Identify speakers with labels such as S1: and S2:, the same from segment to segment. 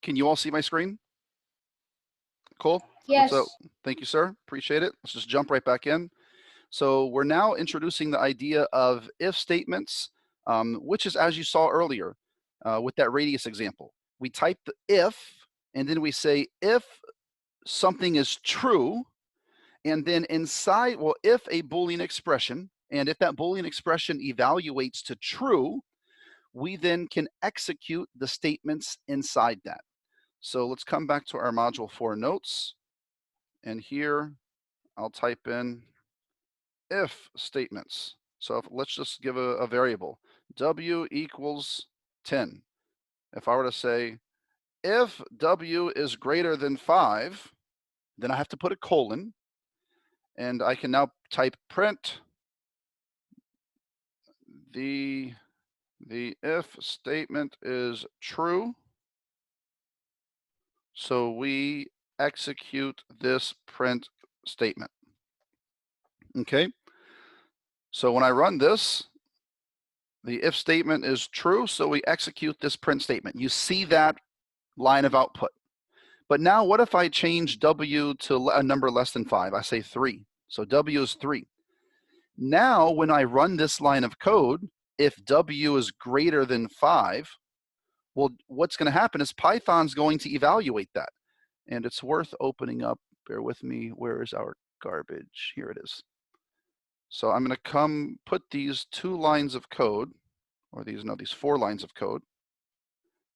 S1: Can you all see my screen? Cool.
S2: Yes.
S1: So thank you, sir. Appreciate it. Let's just jump right back in. So we're now introducing the idea of if statements, which is as you saw earlier with that radius example. We type the if, and then we say if something is true, and then inside, well, if a Boolean expression, and if that Boolean expression evaluates to true, we then can execute the statements inside that. So let's come back to our module 4 notes. And here I'll type in if statements. So let's just give a variable, w equals 10. If I were to say, if w is greater than 5, then I have to put a colon, and I can now type print the if statement is true. So we execute this print statement. Okay. So when I run this, the if statement is true, so we execute this print statement. You see that line of output. But now what if I change w to a number less than 5? I say 3. So w is 3. Now when I run this line of code, if w is greater than 5, well, what's going to happen is Python's going to evaluate that. And it's worth opening up. Bear with me. Where is our garbage? Here it is. So I'm going to come put these 2 lines of code, or these 4 lines of code.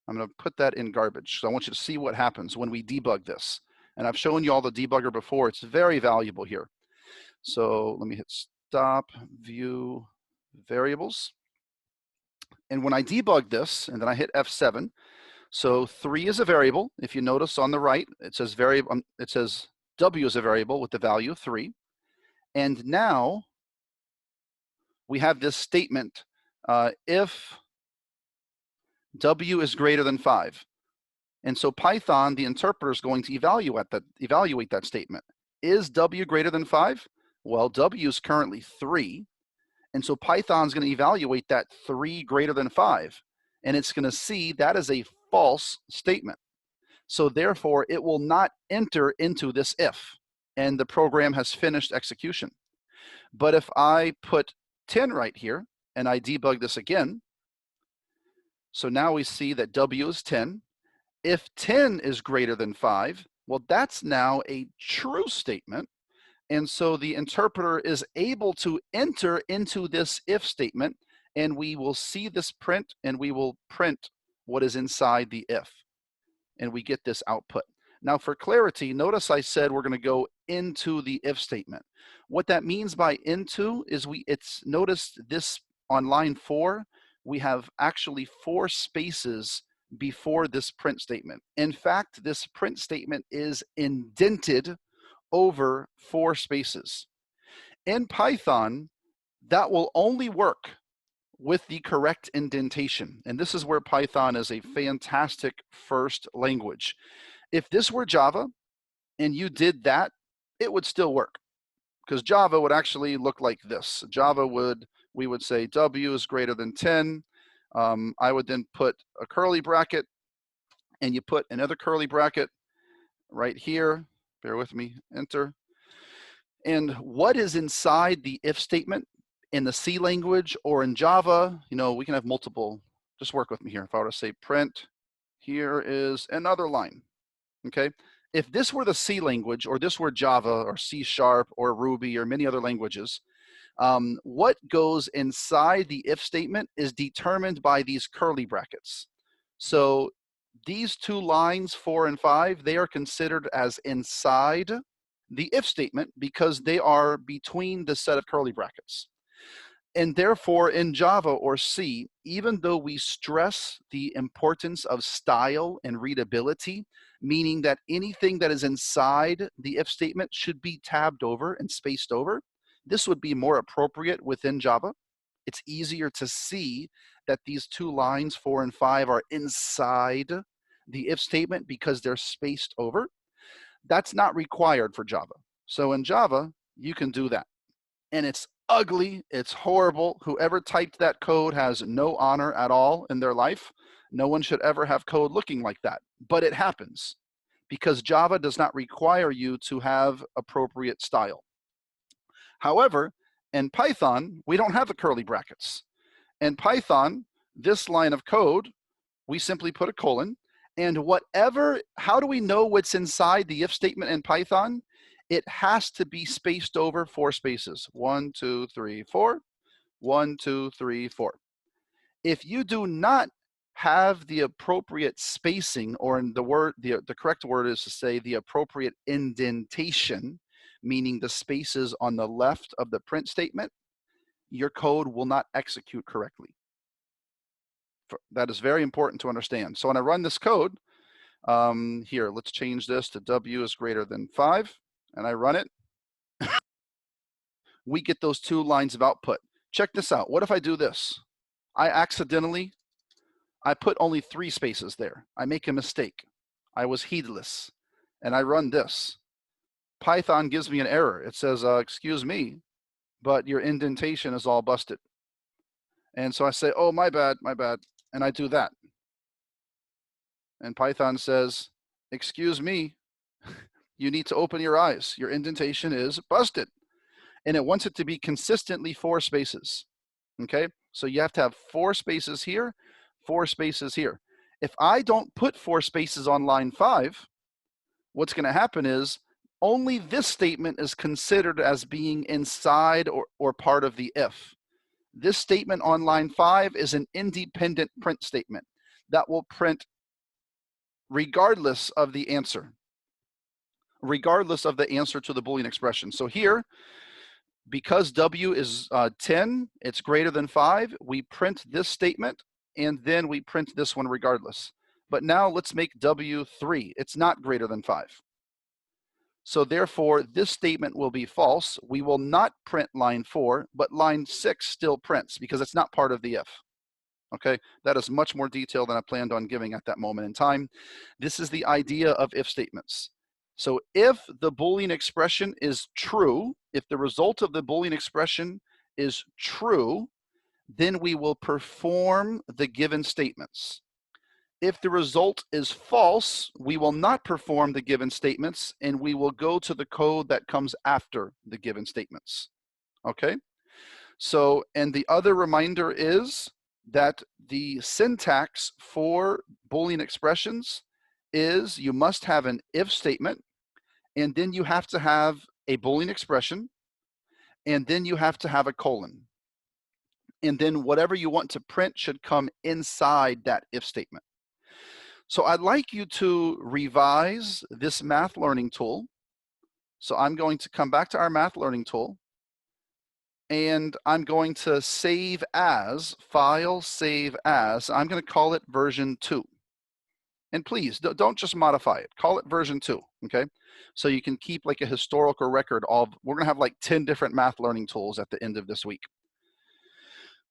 S1: I'm going to put that in garbage. So I want you to see what happens when we debug this. And I've shown you all the debugger before. It's very valuable here. So let me hit stop, view, variables. And when I debug this, and then I hit F7, so 3 is a variable. If you notice on the right, it says variable. It says W is a variable with the value 3. And now we have this statement, if W is greater than 5. And so Python, the interpreter, is going to evaluate that statement. Is W greater than 5? Well, W is currently 3. And so Python's going to evaluate that 3 greater than 5. And it's going to see that is a false statement. So therefore, it will not enter into this if. And the program has finished execution. But if I put 10 right here, and I debug this again, so now we see that W is 10. If 10 is greater than 5, well, that's now a true statement. And so the interpreter is able to enter into this if statement, and we will see this print, and we will print what is inside the if. And we get this output. Now for clarity, notice I said we're going to go into the if statement. What that means by into is notice this on line 4, we have actually 4 spaces before this print statement. In fact, this print statement is indented over 4 spaces. In Python, that will only work with the correct indentation. And this is where Python is a fantastic first language. If this were Java and you did that, it would still work, because Java would actually look like this. We would say W is greater than 10. I would then put a curly bracket, and you put another curly bracket right here. Bear with me, enter. And what is inside the if statement in the C language or in Java, we can have multiple. Just work with me here. If I were to say print, here is another line, okay? If this were the C language, or this were Java or C# or Ruby or many other languages, what goes inside the if statement is determined by these curly brackets. So these 2 lines, 4 and 5, they are considered as inside the if statement because they are between the set of curly brackets. And therefore, in Java or C, even though we stress the importance of style and readability, meaning that anything that is inside the if statement should be tabbed over and spaced over, this would be more appropriate within Java. It's easier to see that these 2 lines, 4 and 5, are inside the if statement because they're spaced over. That's not required for Java. So in Java, you can do that. And it's ugly, it's horrible. Whoever typed that code has no honor at all in their life. No one should ever have code looking like that, but it happens because Java does not require you to have appropriate style. However, in Python, we don't have the curly brackets. In Python, this line of code, we simply put a colon, and whatever, how do we know what's inside the if statement in Python? It has to be spaced over 4 spaces. 1, 2, 3, 4. 1, 2, 3, 4. If you do not have the appropriate spacing, or in the correct word is to say the appropriate indentation, meaning the spaces on the left of the print statement, your code will not execute correctly. That is very important to understand. So when I run this code, here, let's change this to W is greater than 5, and I run it. We get those 2 lines of output. Check this out. What if I do this? I put only 3 spaces there. I make a mistake. I was heedless, and I run this. Python gives me an error. It says, excuse me, but your indentation is all busted. And so I say, oh, my bad, and I do that. And Python says, excuse me, you need to open your eyes. Your indentation is busted. And it wants it to be consistently 4 spaces. Okay, so you have to have 4 spaces here, 4 spaces here. If I don't put 4 spaces on line 5, what's going to happen is only this statement is considered as being inside or part of the if. This statement on line 5 is an independent print statement that will print regardless of the answer, regardless of the answer to the Boolean expression. So here, because W is 10, it's greater than 5, we print this statement, and then we print this one regardless. But now let's make W 3. It's not greater than 5. So therefore, this statement will be false. We will not print line 4, but line 6 still prints because it's not part of the if. Okay, that is much more detail than I planned on giving at that moment in time. This is the idea of if statements. So if the Boolean expression is true, if the result of the Boolean expression is true, then we will perform the given statements. If the result is false, we will not perform the given statements, and we will go to the code that comes after the given statements. Okay? So, and the other reminder is that the syntax for Boolean expressions is you must have an if statement, and then you have to have a Boolean expression, and then you have to have a colon. And then whatever you want to print should come inside that if statement. So I'd like you to revise this math learning tool. So I'm going to come back to our math learning tool, and I'm going to save as, file, save as. I'm going to call it version 2. And please, don't just modify it. Call it version 2, okay? So you can keep like a historical record of, we're going to have like 10 different math learning tools at the end of this week.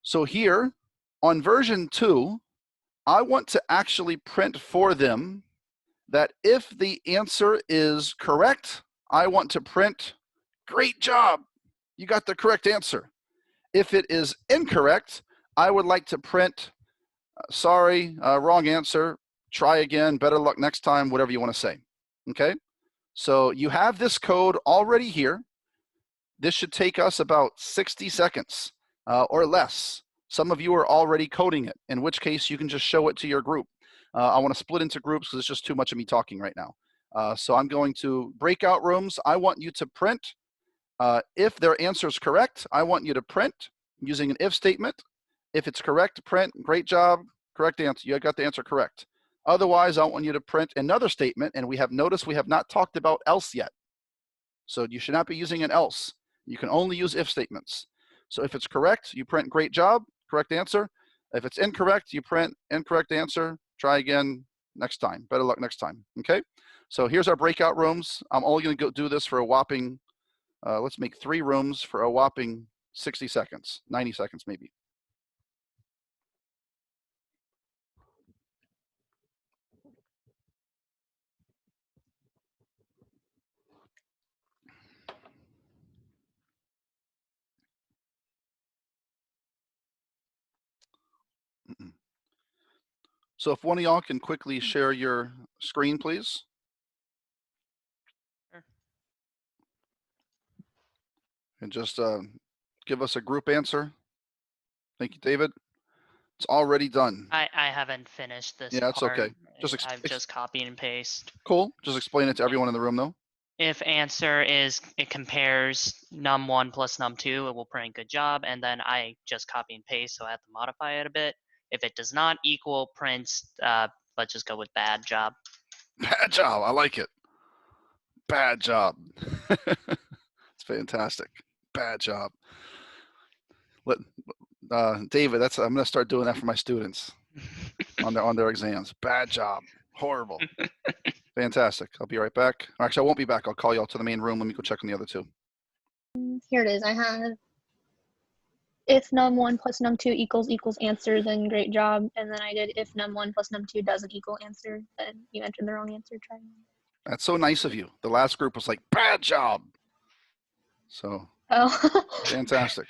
S1: So here, on version 2, I want to actually print for them that if the answer is correct, I want to print, great job, you got the correct answer. If it is incorrect, I would like to print, sorry, wrong answer, try again, better luck next time, whatever you want to say, okay? So you have this code already here. This should take us about 60 seconds or less. Some of you are already coding it, in which case you can just show it to your group. I want to split into groups because it's just too much of me talking right now. So I'm going to breakout rooms. I want you to print. If their answer is correct, I want you to print using an if statement. If it's correct, print, great job, correct answer. You got the answer correct. Otherwise, I want you to print another statement, and we have noticed we have not talked about else yet. So you should not be using an else. You can only use if statements. So if it's correct, you print great job, correct answer. If it's incorrect, you print incorrect answer, try again next time. Better luck next time, okay? So here's our breakout rooms. I'm only gonna go do this for a whopping, let's make 3 rooms for a whopping 60 seconds, 90 seconds maybe. So if one of y'all can quickly share your screen, please.
S2: Sure.
S1: And just give us a group answer. Thank you, David. It's already done.
S2: I haven't finished this
S1: Yeah, it's
S2: part.
S1: okay.
S2: I've just copy and paste.
S1: Cool. Just explain it to everyone in the room, though.
S2: If answer is it compares num1 plus num2, it will print good job, and then I just copy and paste, so I have to modify it a bit. If it does not equal, prints, let's just go with bad job.
S1: Bad job. I like it. Bad job. It's fantastic. Bad job. David, I'm gonna start doing that for my students on their exams. Bad job. Horrible. Fantastic. I'll be right back. Actually, I won't be back. I'll call y'all to the main room. Let me go check on the other two.
S3: Here it is. I have if num1 plus num2 equals answer, then great job. And then I did if num1 plus num2 doesn't equal answer, then you entered the wrong answer. Try again.
S1: That's so nice of you. The last group was like, bad job. So, fantastic.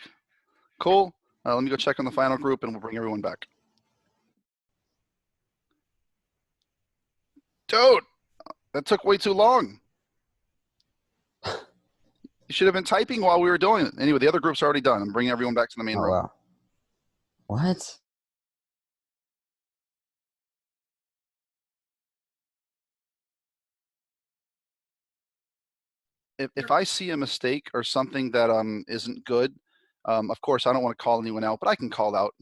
S1: Cool. Let me go check on the final group and we'll bring everyone back. Dude, that took way too long. You should have been typing while we were doing it. Anyway, the other group's already done. I'm bringing everyone back to the main room.
S4: Wow. What?
S1: If I see a mistake or something that isn't good, of course I don't want to call anyone out, but I can call out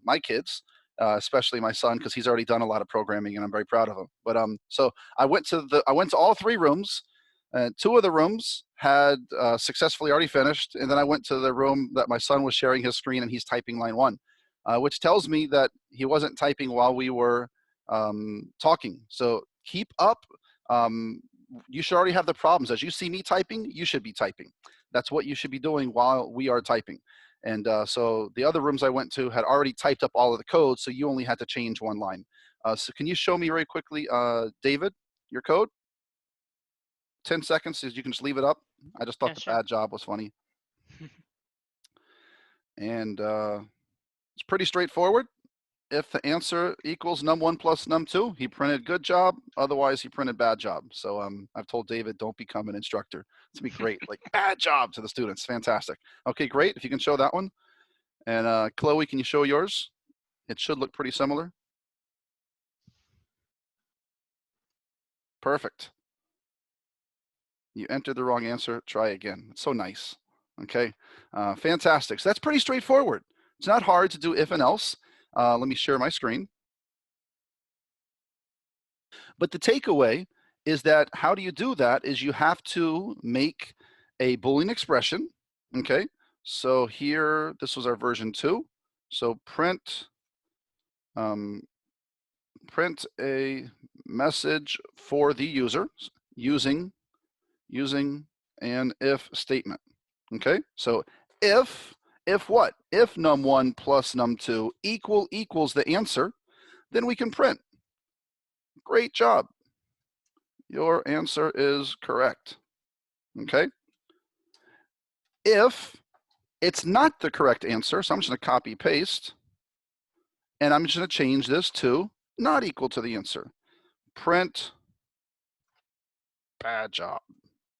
S1: my kids, especially my son, because he's already done a lot of programming and I'm very proud of him. But so I went to all three rooms. Two of the rooms had successfully already finished, and then I went to the room that my son was sharing his screen and he's typing line 1, which tells me that he wasn't typing while we were talking. So keep up. You should already have the problems. As you see me typing, you should be typing. That's what you should be doing while we are typing. And so the other rooms I went to had already typed up all of the code, so you only had to change one line. So can you show me very quickly, David, your code? 10 seconds, you can just leave it up. I just thought
S2: Sure.
S1: bad job was funny. And it's pretty straightforward. If the answer equals num1 plus num2, he printed good job. Otherwise, he printed bad job. So I've told David, don't become an instructor. It's gonna be great. Like, bad job to the students. Fantastic. Okay, great. If you can show that one. And Chloe, can you show yours? It should look pretty similar. Perfect. You entered the wrong answer. Try again. It's so nice. Okay, fantastic. So that's pretty straightforward. It's not hard to do if and else. Let me share my screen. But the takeaway is that how do you do that is you have to make a Boolean expression. Okay, so here, this was our version 2. So print a message for the user using an if statement. Okay, so if what? If num1 plus num2 equals the answer, then we can print. Great job. Your answer is correct. Okay. If it's not the correct answer, so I'm just going to copy paste, and I'm just going to change this to not equal to the answer. Print bad job,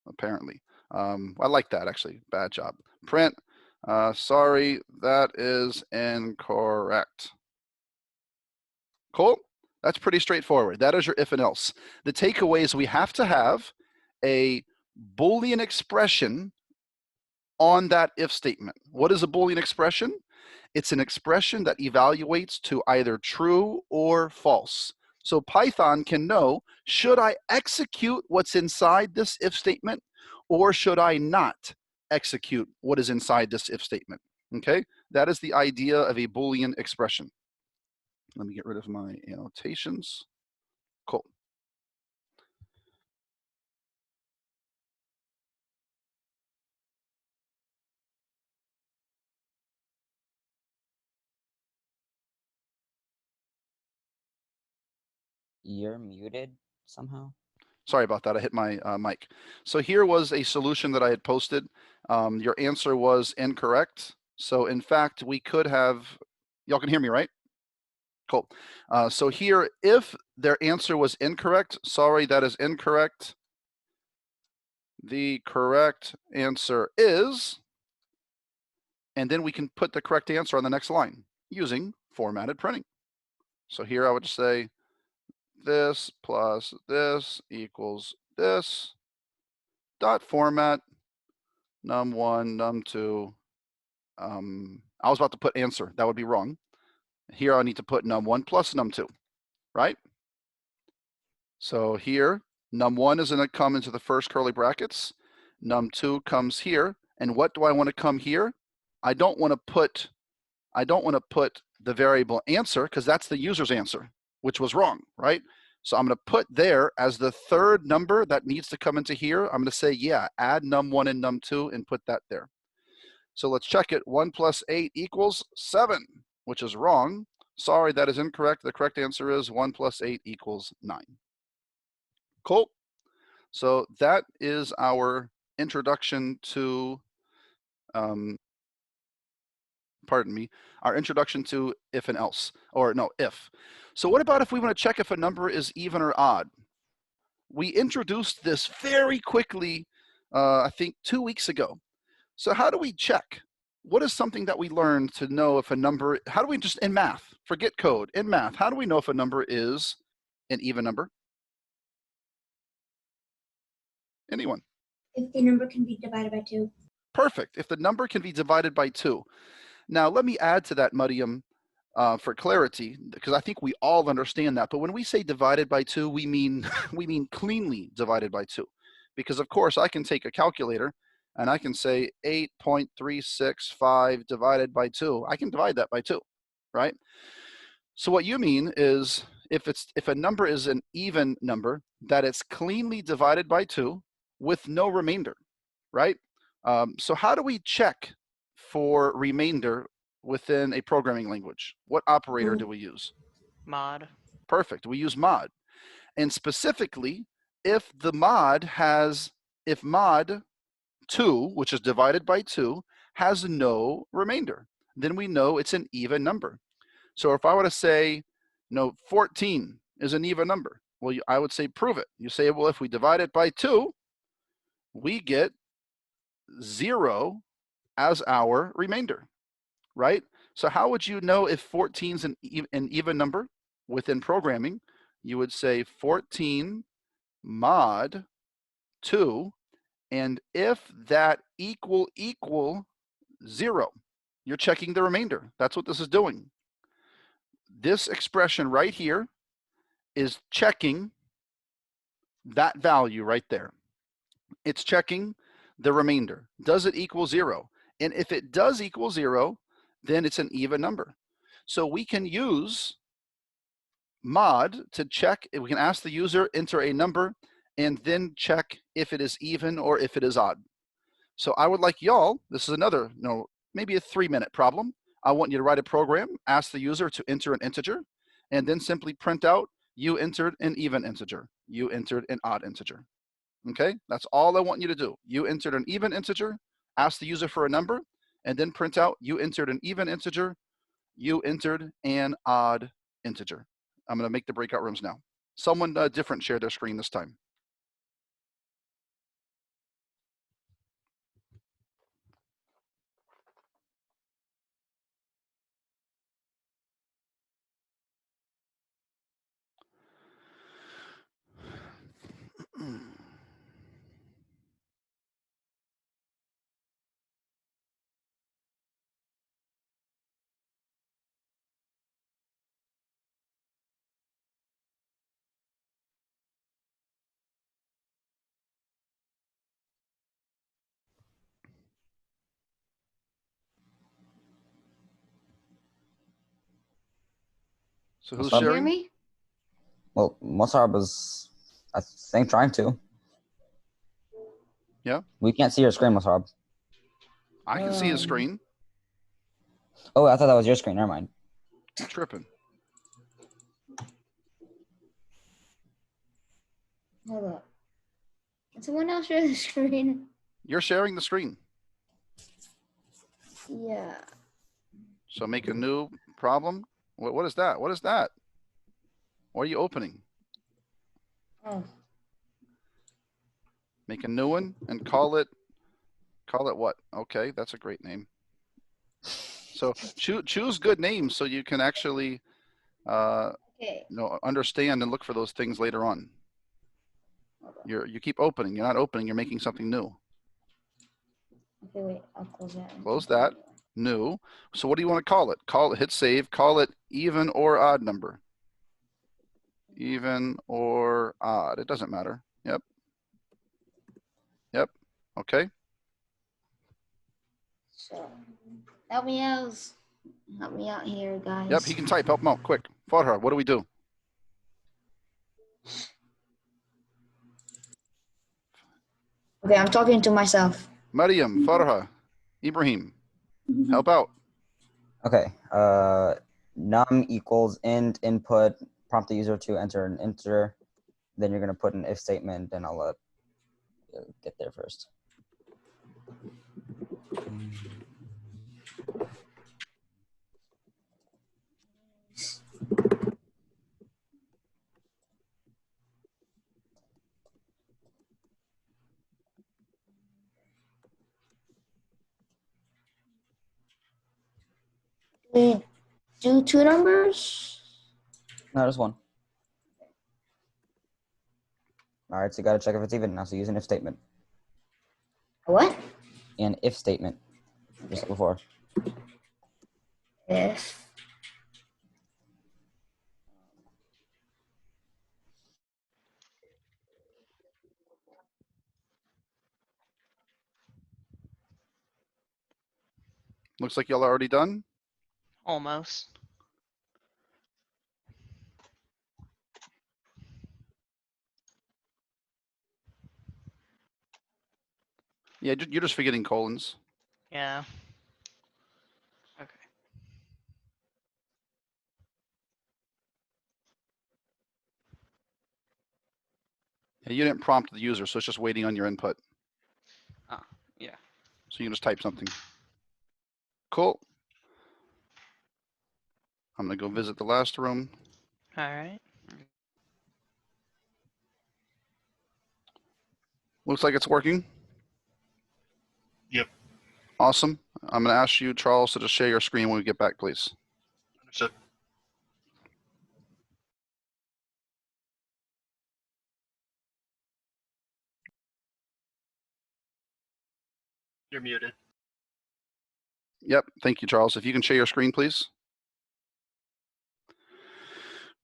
S1: apparently. I like that, actually. Bad job. Print, sorry, that is incorrect. Cool. That's pretty straightforward. That is your if and else. The takeaway is we have to have a Boolean expression on that if statement. What is a Boolean expression? It's an expression that evaluates to either true or false. So Python can know, should I execute what's inside this if statement, or should I not execute what is inside this if statement? Okay, that is the idea of a Boolean expression. Let me get rid of my annotations. Cool.
S4: You're muted somehow?
S1: Sorry about that. I hit my mic. So here was a solution that I had posted. Your answer was incorrect. So in fact, we could have, y'all can hear me, right? Cool. So here, if their answer was incorrect, sorry, that is incorrect. The correct answer is, and then we can put the correct answer on the next line using formatted printing. So here I would say this plus this equals this dot format num1, num2. I was about to put answer. That would be wrong. Here I need to put num1 plus num2, right? So here, num1 is going to come into the first curly brackets. Num2 comes here. And what do I want to come here? I don't want to put the variable answer because that's the user's answer, which was wrong, right? So I'm going to put there as the third number that needs to come into here. I'm going to say, yeah, add num1 and num2 and put that there. So let's check it. 1 plus 8 equals 7, which is wrong. Sorry, that is incorrect. The correct answer is 1 plus 8 equals 9. Cool. So that is our introduction to, our introduction to if and else, or no, if. So what about if we want to check if a number is even or odd? We introduced this very quickly, I think 2 weeks ago. So how do we check? What is something that we learned to know if a number, how do we just, in math, forget code, in math, how do we know if a number is an even number? Anyone?
S5: If the number can be divided by 2.
S1: Perfect. If the number can be divided by 2. Now, let me add to that, Mariam, for clarity, because I think we all understand that. But when we say divided by 2, we mean we mean cleanly divided by 2. Because, of course, I can take a calculator and I can say 8.365 divided by 2. I can divide that by 2, right? So what you mean is if a number is an even number, that it's cleanly divided by 2 with no remainder, right? So how do we check for remainder within a programming language? What operator do we use?
S2: Mod.
S1: Perfect. We use mod. And specifically, if mod 2, which is divided by 2, has no remainder, then we know it's an even number. So if I were to say, 14 is an even number, well, I would say prove it. You say, well, if we divide it by 2, we get 0 as our remainder, right? So how would you know if 14 is an even number within programming? You would say 14 mod 2, and if that equal 0, you're checking the remainder. That's what this is doing. This expression right here is checking that value right there. It's checking the remainder. Does it equal 0? And if it does equal 0, then it's an even number. So we can use mod to check. We can ask the user, enter a number, and then check if it is even or if it is odd. So I would like y'all, this is another, maybe a 3-minute problem. I want you to write a program, ask the user to enter an integer, and then simply print out, you entered an even integer, you entered an odd integer. Okay, that's all I want you to do. You entered an even integer, ask the user for a number, and then print out, you entered an even integer, you entered an odd integer. I'm going to make the breakout rooms now. Someone different share their screen this time. So who's
S4: What's up?
S3: Hear
S1: sharing?
S3: me?
S4: Well, Mozart was, I think, trying to.
S1: Yeah,
S4: We can't see your screen, Mozart.
S1: I can see his screen.
S4: Oh, I thought that was your screen. Never mind.
S1: You tripping.
S5: Hold up. Can someone else share the screen?
S1: You're sharing the screen.
S5: Yeah.
S1: So make a new problem What is that? What is that? What are you opening?
S5: Oh,
S1: Make a new one and call it what? Okay, that's a great name. So choose good names so you can actually
S5: okay.
S1: understand and look for those things later on.
S5: Hold on.
S1: You keep opening. You're not opening. You're making something new.
S5: Okay, wait. I'll close that. and
S1: Close
S5: keep going.
S1: that. New. So what do you want to call it? Hit save. Call it even or odd number. Even or odd. It doesn't matter. Yep. Yep. Okay.
S5: So, help me out. Help me out here, guys.
S1: Yep. He can type. Help him out. Quick. Farha, what do we do?
S5: Okay, I'm talking to myself.
S1: Mariam, Farha, Ibrahim, help out.
S4: Okay. Num equals int input. Prompt the user to enter an integer. Then you're gonna put an if statement, and I'll let you get there first.
S5: We do 2 numbers?
S4: No, just one. All right, so you gotta check if it's even now. So use an if statement.
S5: What?
S4: An if statement, just like before.
S5: If.
S1: Looks like y'all are already done.
S2: Almost.
S1: Yeah, you're just forgetting colons.
S2: Yeah. Okay.
S1: Yeah, you didn't prompt the user, so it's just waiting on your input.
S2: Yeah.
S1: So you can just type something. Cool. I'm gonna go visit the last room.
S2: All right.
S1: Looks like it's working.
S6: Yep.
S1: Awesome. I'm gonna ask you, Charles, to just share your screen when we get back, please.
S6: Understood. You're muted.
S1: Yep. Thank you, Charles. If you can share your screen, please.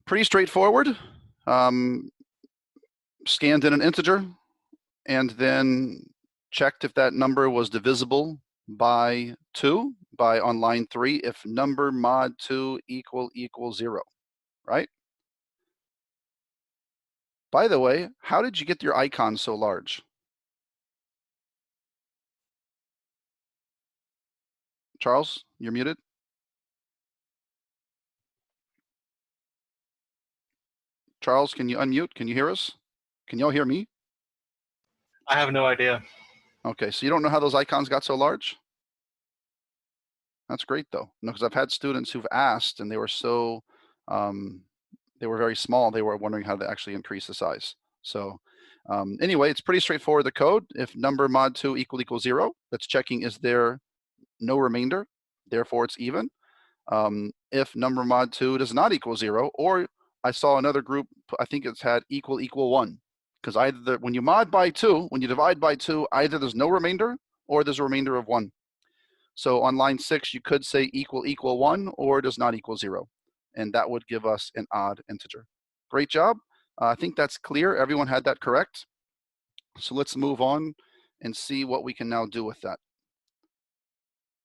S1: Pretty straightforward. Scanned in an integer and then checked if that number was divisible by 2 on line 3 if number mod 2 equals 0, right? By the way, how did you get your icon so large? Charles, you're muted. Charles, can you unmute? Can you hear us? Can y'all hear me?
S6: I have no idea.
S1: Okay, so you don't know how those icons got so large? That's great though, because I've had students who've asked and they were so, they were very small. They were wondering how to actually increase the size. So anyway, it's pretty straightforward, the code. If number mod 2 equals 0, that's checking is there no remainder, therefore it's even. If number mod 2 does not equal 0, or I saw another group, I think it's had equal 1, because either when you mod by 2, when you divide by 2, either there's no remainder or there's a remainder of 1. So on line 6, you could say equal 1 or does not equal 0, and that would give us an odd integer. Great job. I think that's clear. Everyone had that correct. So let's move on and see what we can now do with that.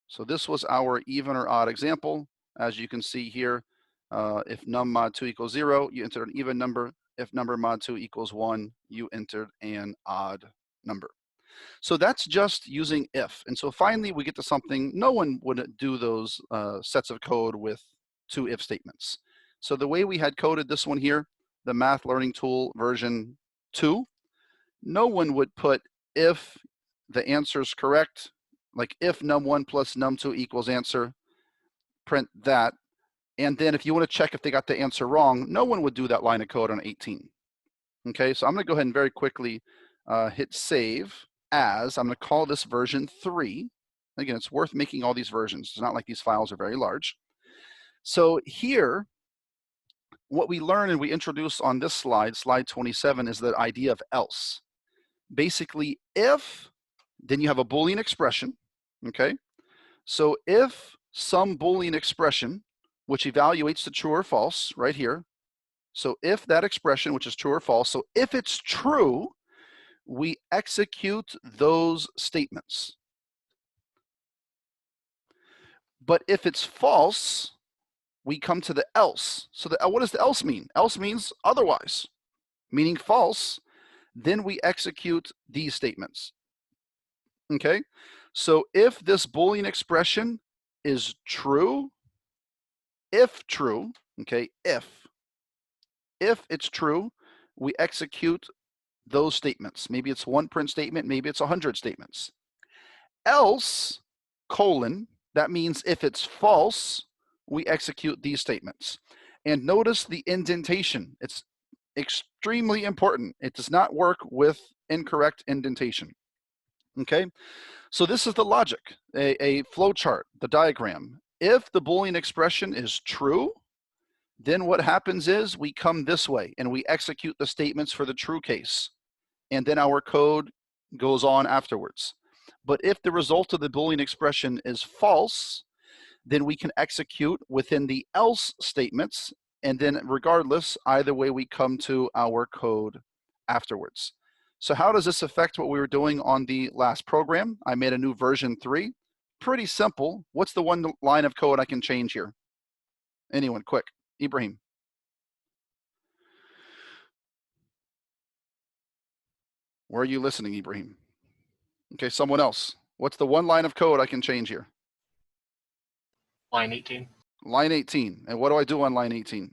S1: So this was our even or odd example. As you can see here, if num mod 2 equals 0, you entered an even number. If number mod 2 equals 1, you entered an odd number. So that's just using if. And so finally, we get to something, no one would do those sets of code with 2 if statements. So the way we had coded this one here, the Math Learning Tool version 2, no one would put if the answer is correct, like if num1 plus num2 equals answer, print that, And then if you want to check if they got the answer wrong, no one would do that line of code on 18. Okay, so I'm going to go ahead and very quickly hit save as. I'm going to call this version 3. Again, it's worth making all these versions. It's not like these files are very large. So here, what we learn and we introduce on this slide, slide 27, is the idea of else. Basically, if, then you have a Boolean expression, okay? So if some Boolean expression, which evaluates to true or false, right here, so if that expression, which is true or false, so if it's true, we execute those statements. But if it's false, we come to the else. So what does the else mean? Else means otherwise, meaning false. Then we execute these statements. Okay, so if this Boolean expression is true, if true, okay, if it's true, we execute those statements. Maybe it's one print statement, maybe it's 100 statements. Else, colon, that means if it's false, we execute these statements. And notice the indentation. It's extremely important. It does not work with incorrect indentation. Okay, so this is the logic, a flow chart, the diagram. If the Boolean expression is true, then what happens is we come this way and we execute the statements for the true case. And then our code goes on afterwards. But if the result of the Boolean expression is false, then we can execute within the else statements. And then regardless, either way, we come to our code afterwards. So how does this affect what we were doing on the last program? I made a new version 3. Pretty simple. What's the one line of code I can change here? Anyone, quick. Ibrahim. Where are you listening, Ibrahim? Okay, someone else. What's the one line of code I can change here?
S6: Line 18.
S1: Line 18. And what do I do on line 18?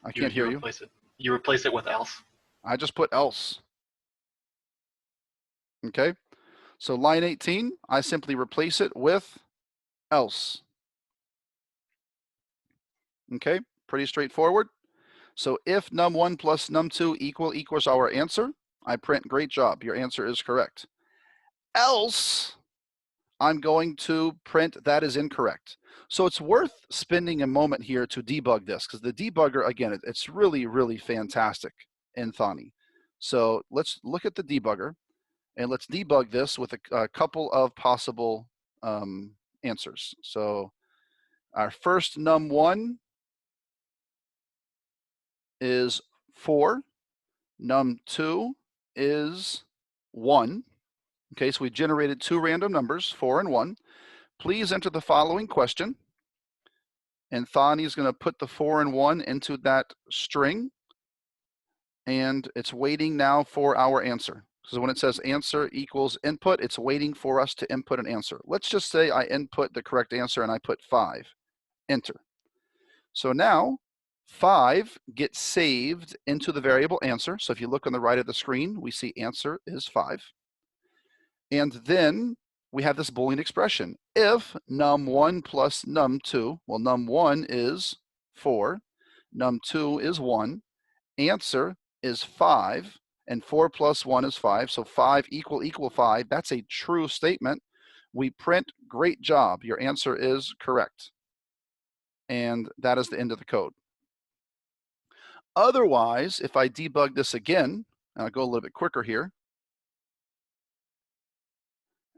S1: I can't hear you.
S6: You replace it with else.
S1: I just put else. Okay. So line 18, I simply replace it with else. Okay, pretty straightforward. So if num1 plus num2 equals our answer, I print great job. Your answer is correct. Else, I'm going to print that is incorrect. So it's worth spending a moment here to debug this, because the debugger, again, it's really, really fantastic in Thani. So let's look at the debugger, and let's debug this with a couple of possible answers. So our first num1 is 4, num2 is 1. Okay, so we generated 2 random numbers, 4 and 1. Please enter the following question. And Thani is going to put the 4 and 1 into that string. And it's waiting now for our answer. So when it says answer equals input, it's waiting for us to input an answer. Let's just say I input the correct answer and I put 5. Enter. So now 5 gets saved into the variable answer. So if you look on the right of the screen, we see answer is 5. And then we have this Boolean expression. If num1 plus num2, well, num1 is 4, num2 is 1, answer is 5, and 4 plus 1 is 5, so 5 equal 5. That's a true statement. We print, great job. Your answer is correct. And that is the end of the code. Otherwise, if I debug this again, and I'll go a little bit quicker here,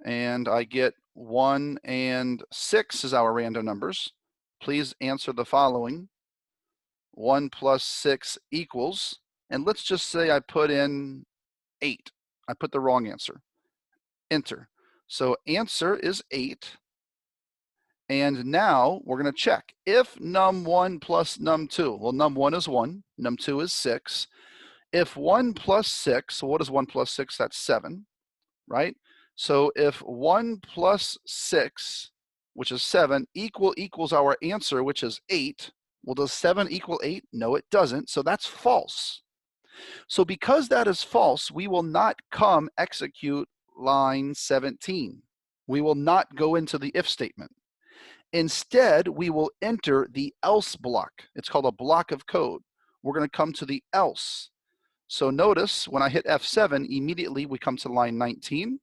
S1: and I get 1 and 6 as our random numbers, please answer the following. 1 plus 6 equals, and let's just say I put in 8. I put the wrong answer. Enter. So answer is 8. And now we're going to check. If num1 plus num2, well, num1 is 1, num2 is 6. If 1 plus 6, so what is 1 plus 6? That's 7, right? So if 1 plus 6, which is 7, equals our answer, which is 8, well, does 7 equal 8? No, it doesn't. So that's false. So because that is false, we will not execute line 17. We will not go into the if statement. Instead, we will enter the else block. It's called a block of code. We're going to come to the else. So notice when I hit F7, immediately we come to line 19.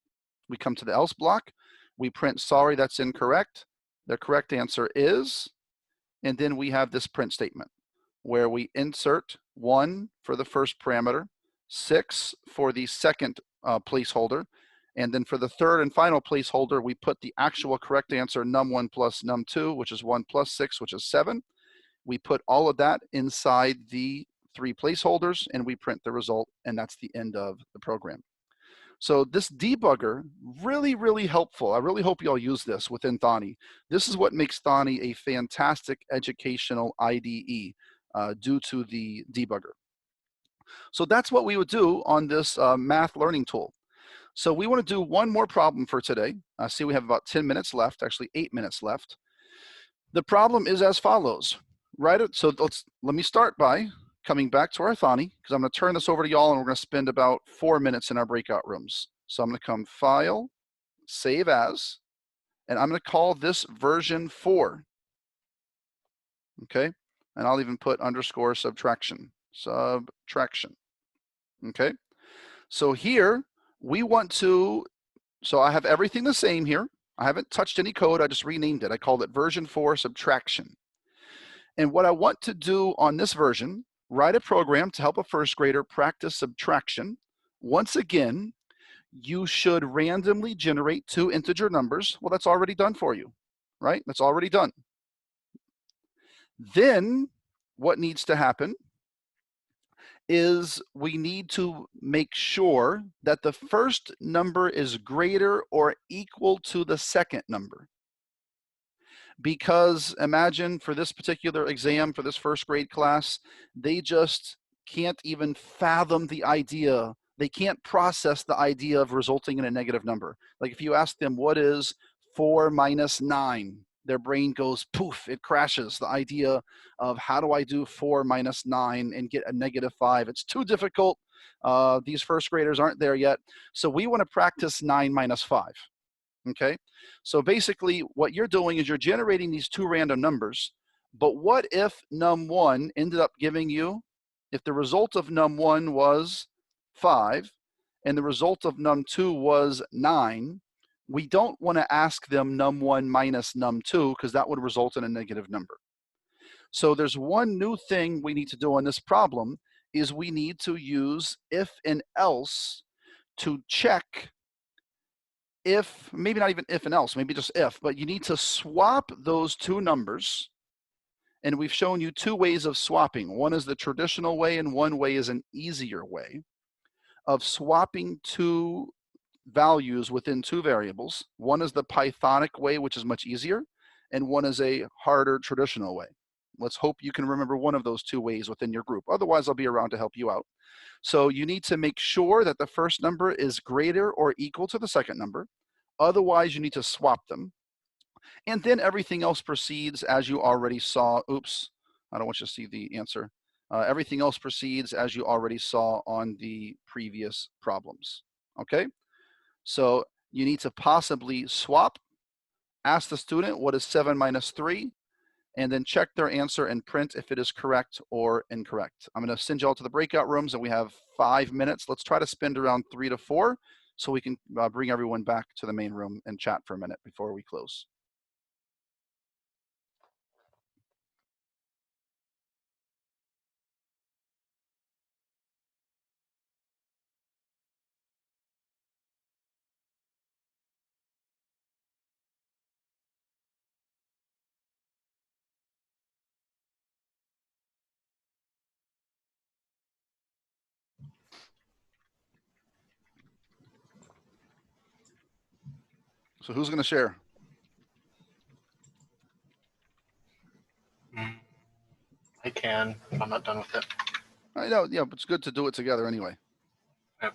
S1: We come to the else block. We print, sorry, that's incorrect. The correct answer is, and then we have this print statement where we insert 1 for the first parameter, 6 for the second placeholder, and then for the third and final placeholder, we put the actual correct answer, num1 plus num2, which is 1 plus 6, which is 7. We put all of that inside the 3 placeholders, and we print the result, and that's the end of the program. So this debugger, really, really helpful. I really hope you all use this within Thani. This is what makes Thani a fantastic educational IDE due to the debugger. So that's what we would do on this math learning tool. So we want to do one more problem for today. I see we have about 10 minutes left, actually 8 minutes left. The problem is as follows. Right, so let me start by coming back to our Thani, because I'm going to turn this over to y'all and we're going to spend about 4 minutes in our breakout rooms. So I'm going to come File, Save As, and I'm going to call this version 4. Okay, and I'll even put underscore subtraction. Okay, so here we want to, so I have everything the same here. I haven't touched any code, I just renamed it. I called it version 4 subtraction. And what I want to do on this version, write a program to help a first grader practice subtraction. Once again, you should randomly generate 2 integer numbers. Well, that's already done for you, right? That's already done. Then what needs to happen is we need to make sure that the first number is greater or equal to the second number. Because imagine for this particular exam, for this first grade class, they just can't even fathom the idea. They can't process the idea of resulting in a negative number. Like if you ask them, what is 4 minus 9? Their brain goes poof, it crashes. The idea of how do I do 4 minus 9 and get a negative 5? It's too difficult. These first graders aren't there yet. So we want to practice 9 minus 5. Okay, so basically what you're doing is you're generating these 2 random numbers, but what if num1 ended up giving you, if the result of num1 was 5 and the result of num2 was 9, we don't want to ask them num1 minus num2 because that would result in a negative number. So there's one new thing we need to do on this problem is we need to use if and else to check if, maybe not even if and else, maybe just if, but you need to swap those 2 numbers. And we've shown you 2 ways of swapping. One is the traditional way and one way is an easier way of swapping 2 values within 2 variables. One is the Pythonic way, which is much easier, and one is a harder traditional way. Let's hope you can remember one of those 2 ways within your group. Otherwise, I'll be around to help you out. So you need to make sure that the first number is greater or equal to the second number. Otherwise, you need to swap them. And then everything else proceeds as you already saw. Oops, I don't want you to see the answer. Everything else proceeds as you already saw on the previous problems. Okay, so you need to possibly swap, ask the student what is 7 minus 3, and then check their answer and print if it is correct or incorrect. I'm going to send you all to the breakout rooms, and we have 5 minutes. Let's try to spend around 3 to 4 so we can bring everyone back to the main room and chat for a minute before we close. So who's going to share?
S6: I can, if I'm not done with it.
S1: I know, yeah, but it's good to do it together anyway.
S6: Yep.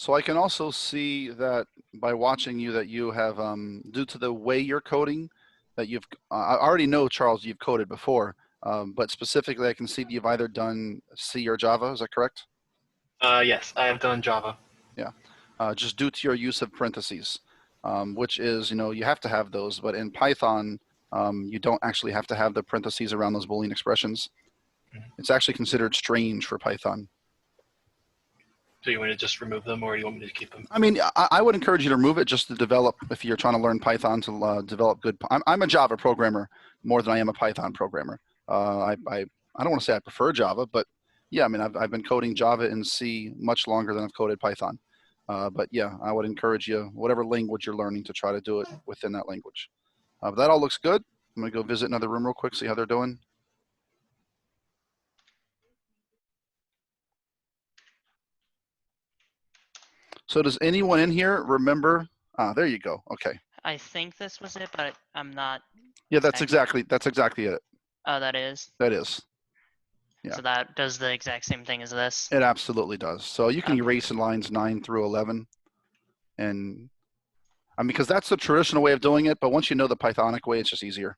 S1: So I can also see that by watching you that you have, due to the way you're coding, that you've, I already know, Charles, you've coded before, but specifically I can see that you've either done C or Java, is that correct?
S6: Yes, I have done Java.
S1: Yeah, just due to your use of parentheses, which is, you have to have those, but in Python, you don't actually have to have the parentheses around those Boolean expressions.
S6: Mhm.
S1: It's actually considered strange for Python.
S6: Do you want to just remove them, or do you want me to keep them?
S1: I mean, I would encourage you to remove it just to develop, if you're trying to learn Python, to develop good. I'm a Java programmer more than I am a Python programmer. I don't want to say I prefer Java, but yeah, I mean, I've been coding Java and C much longer than I've coded Python. But yeah, I would encourage you, whatever language you're learning, to try to do it within that language. But that all looks good. I'm gonna go visit another room real quick, see how they're doing. So does anyone in here remember? There you go. Okay.
S2: I think this was it, but I'm not.
S1: Yeah, that's exactly it.
S2: Oh, that is.
S1: That is. Yeah.
S2: So that does the exact same thing as this.
S1: It absolutely does. So you can
S2: Okay.
S1: erase in lines 9 through 11. And I mean, because that's the traditional way of doing it, but once you know the Pythonic way, it's just easier.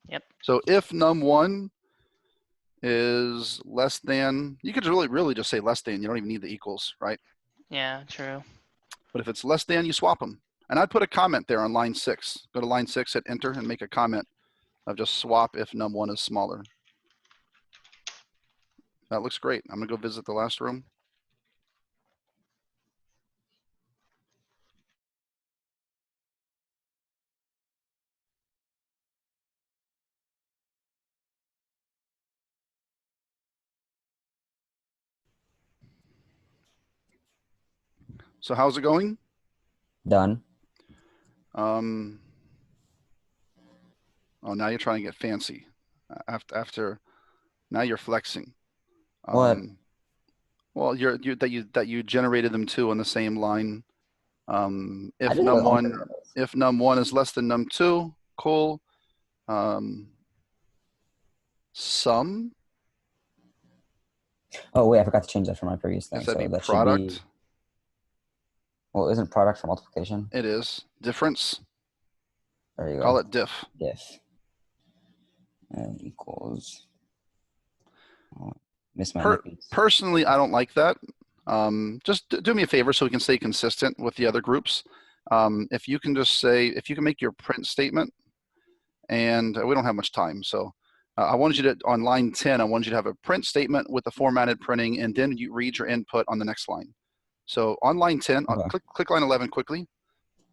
S2: Yep.
S1: So if num1 is less than, you could really just say less than. You don't even need the equals, right?
S2: Yeah, true.
S1: But if it's less than, you swap them. And I'd put a comment there on line 6. Go to line 6, hit enter, and make a comment of just swap if num1 is smaller. That looks great. I'm going to go visit the last room. So how's it going?
S4: Done.
S1: Oh, now you're trying to get fancy. After now you're flexing.
S4: What?
S1: Well, that you generated them two on the same line. If
S4: I did it with
S1: num1
S4: alternatives.
S1: if num1 is less than num2, cool. Sum,
S4: Oh wait, I forgot to change that from my previous thing.
S1: is that
S4: So
S1: be
S4: that
S1: product?
S4: should be. Well, isn't product for multiplication?
S1: It is. Difference,
S4: There you go.
S1: call it diff.
S4: Diff. And equals. Oh, miss my
S1: Per-
S4: nippies.
S1: Personally, I don't like that. Just do me a favor so we can stay consistent with the other groups. If you can just say, if you can make your print statement, and we don't have much time, so I wanted you to, on line 10, I wanted you to have a print statement with the formatted printing, and then you read your input on the next line. So on line 10,
S4: Okay.
S1: click line 11 quickly.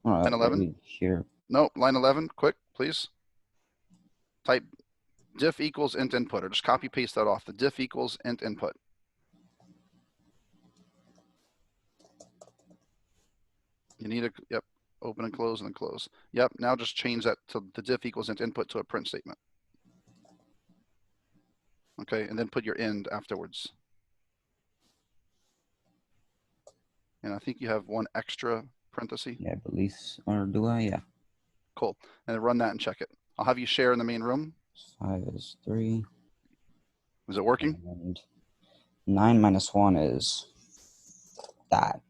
S1: Line 11.
S4: Here.
S1: No, line 11, quick, please. Type diff equals int input, or just copy paste that off. The diff equals int input. You need a, yep, open and close and then close. Yep, now just change that to the diff equals int input to a print statement. Okay, and then put your end afterwards. And I think you have one extra parenthesis.
S4: Yeah, I believe. Or do I? Yeah.
S1: Cool. And then run that and check it. I'll have you share in the main room.
S4: 5 is 3.
S1: Is it working?
S4: And 9 minus 1 is that.